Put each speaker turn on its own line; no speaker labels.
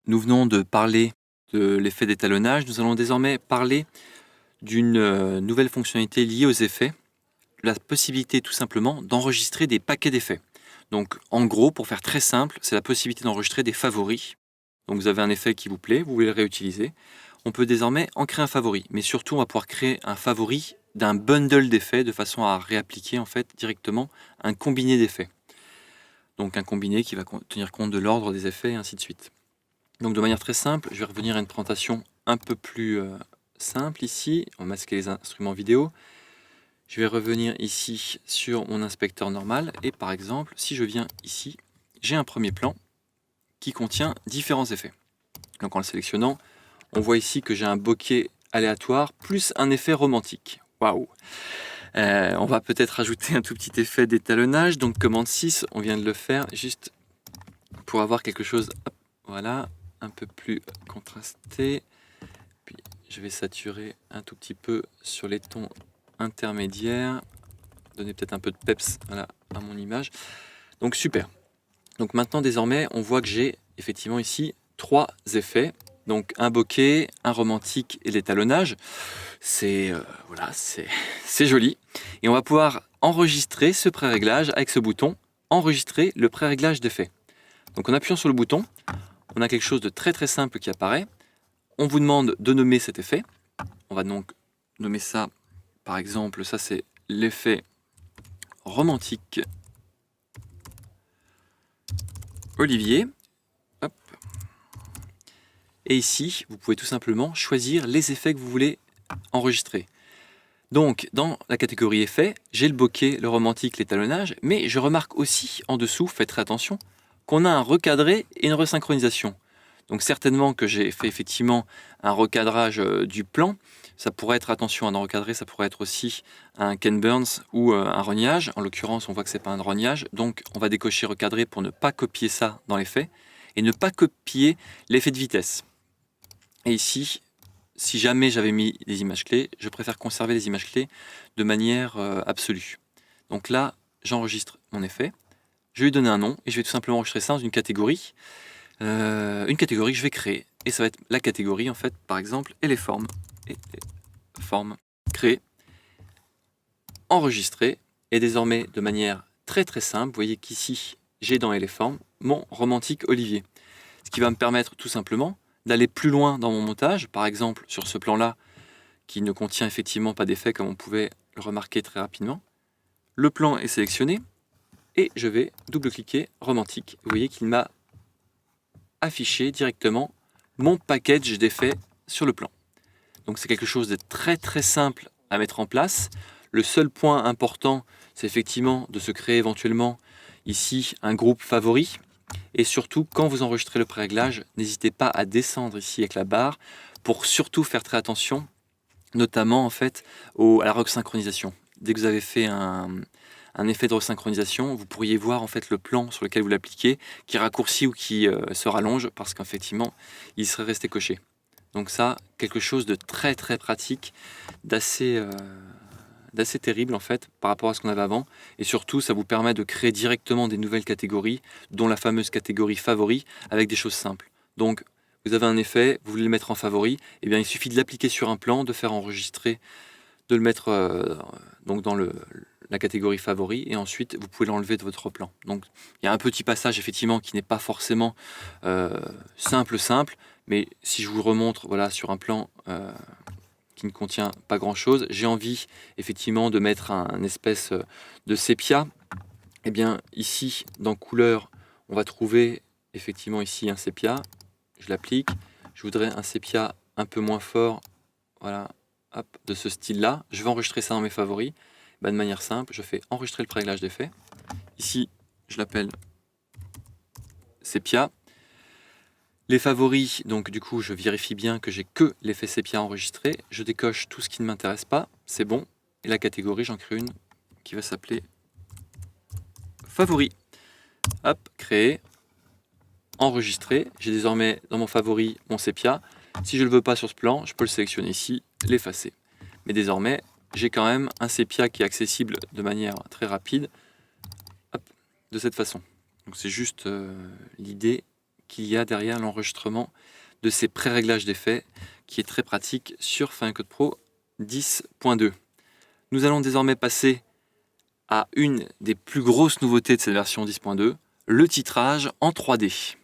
Nous venons de parler de l'effet d'étalonnage. Nous allons désormais parler d'une nouvelle fonctionnalité liée aux effets, la possibilité tout simplement d'enregistrer des paquets d'effets. Donc en gros, pour faire très simple, c'est la possibilité d'enregistrer des favoris. Donc vous avez un effet qui vous plaît, vous voulez le réutiliser. On peut désormais en créer un favori, mais surtout on va pouvoir créer un favori d'un bundle d'effets de façon à réappliquer en fait directement un combiné d'effets. Donc un combiné qui va tenir compte de l'ordre des effets et ainsi de suite. Donc de manière très simple, je vais revenir à une présentation un peu plus simple ici. On va masquer les instruments vidéo. Je vais revenir ici sur mon inspecteur normal. Et par exemple, si je viens ici, j'ai un premier plan qui contient différents effets. Donc en le sélectionnant, on voit ici que j'ai un bokeh aléatoire plus un effet romantique. Waouh! On va peut-être rajouter un tout petit effet d'étalonnage. Donc commande 6, on vient de le faire juste pour avoir quelque chose, hop, voilà, un peu plus contrasté. Puis je vais saturer un tout petit peu sur les tons intermédiaires, donner peut-être un peu de peps voilà, à mon image. Donc super. Donc maintenant désormais on voit que j'ai effectivement ici 3 effets. Donc un bokeh, un romantique et l'étalonnage. C'est voilà, c'est joli. Et on va pouvoir enregistrer ce pré-réglage avec ce bouton, enregistrer le pré-réglage d'effet. Donc en appuyant sur le bouton, on a quelque chose de très très simple qui apparaît. On vous demande de nommer cet effet. On va donc nommer ça, par exemple, ça c'est l'effet romantique Olivier. Hop. Et ici, vous pouvez tout simplement choisir les effets que vous voulez enregistrer. Donc, dans la catégorie effets, j'ai le bokeh, le romantique, l'étalonnage, mais je remarque aussi en dessous, faites très attention, qu'on a un recadré et une resynchronisation. Donc certainement que j'ai fait effectivement un recadrage du plan. Ça pourrait être, attention, un recadré, ça pourrait être aussi un Ken Burns ou un rognage. En l'occurrence, on voit que c'est pas un rognage. Donc on va décocher recadré pour ne pas copier ça dans l'effet et ne pas copier l'effet de vitesse. Et ici, si jamais j'avais mis des images clés, je préfère conserver les images clés de manière absolue. Donc là, j'enregistre mon effet. Je vais lui donner un nom et je vais tout simplement enregistrer ça dans une catégorie que je vais créer. Et ça va être la catégorie, en fait, par exemple, et les formes. Et les formes. Créer. Enregistrer. Et désormais, de manière très très simple, vous voyez qu'ici, j'ai dans les formes mon romantique Olivier. Ce qui va me permettre tout simplement d'aller plus loin dans mon montage. Par exemple, sur ce plan-là, qui ne contient effectivement pas d'effet, comme on pouvait le remarquer très rapidement. Le plan est sélectionné. Et je vais double-cliquer romantique. Vous voyez qu'il m'a afficher directement mon package d'effets sur le plan. Donc c'est quelque chose de très très simple à mettre en place. Le seul point important, c'est effectivement de se créer éventuellement ici un groupe favori. Et surtout, quand vous enregistrez le pré-réglage, n'hésitez pas à descendre ici avec la barre pour surtout faire très attention, notamment en fait à la resynchronisation. Dès que vous avez fait un effet de resynchronisation, vous pourriez voir en fait le plan sur lequel vous l'appliquez qui raccourcit ou qui se rallonge parce qu'effectivement il serait resté coché. Donc ça, quelque chose de très très pratique, d'assez terrible en fait par rapport à ce qu'on avait avant, et surtout ça vous permet de créer directement des nouvelles catégories, dont la fameuse catégorie favori, avec des choses simples. Donc vous avez un effet, vous voulez le mettre en favori, et bien il suffit de l'appliquer sur un plan, de faire enregistrer, de le mettre donc dans la catégorie favori, et ensuite vous pouvez l'enlever de votre plan. Donc il y a un petit passage effectivement qui n'est pas forcément simple, mais si je vous remontre voilà, sur un plan qui ne contient pas grand chose, j'ai envie effectivement de mettre un espèce de sépia, et bien ici dans couleur on va trouver effectivement ici un sépia, je l'applique, je voudrais un sépia un peu moins fort, voilà, hop, de ce style-là. Je vais enregistrer ça dans mes favoris. De manière simple, je fais enregistrer le pré-réglage d'effet. Ici, je l'appelle sépia. Les favoris, donc du coup, je vérifie bien que j'ai que l'effet sépia enregistré. Je décoche tout ce qui ne m'intéresse pas, c'est bon. Et la catégorie, j'en crée une qui va s'appeler favori. Hop, créer, enregistrer. J'ai désormais dans mon favori mon sépia. Si je ne le veux pas sur ce plan, je peux le sélectionner ici, l'effacer. Mais désormais, j'ai quand même un sépia qui est accessible de manière très rapide, hop, de cette façon. Donc c'est juste l'idée qu'il y a derrière l'enregistrement de ces pré-réglages d'effets, qui est très pratique sur Final Cut Pro 10.2. Nous allons désormais passer à une des plus grosses nouveautés de cette version 10.2, le titrage en 3D.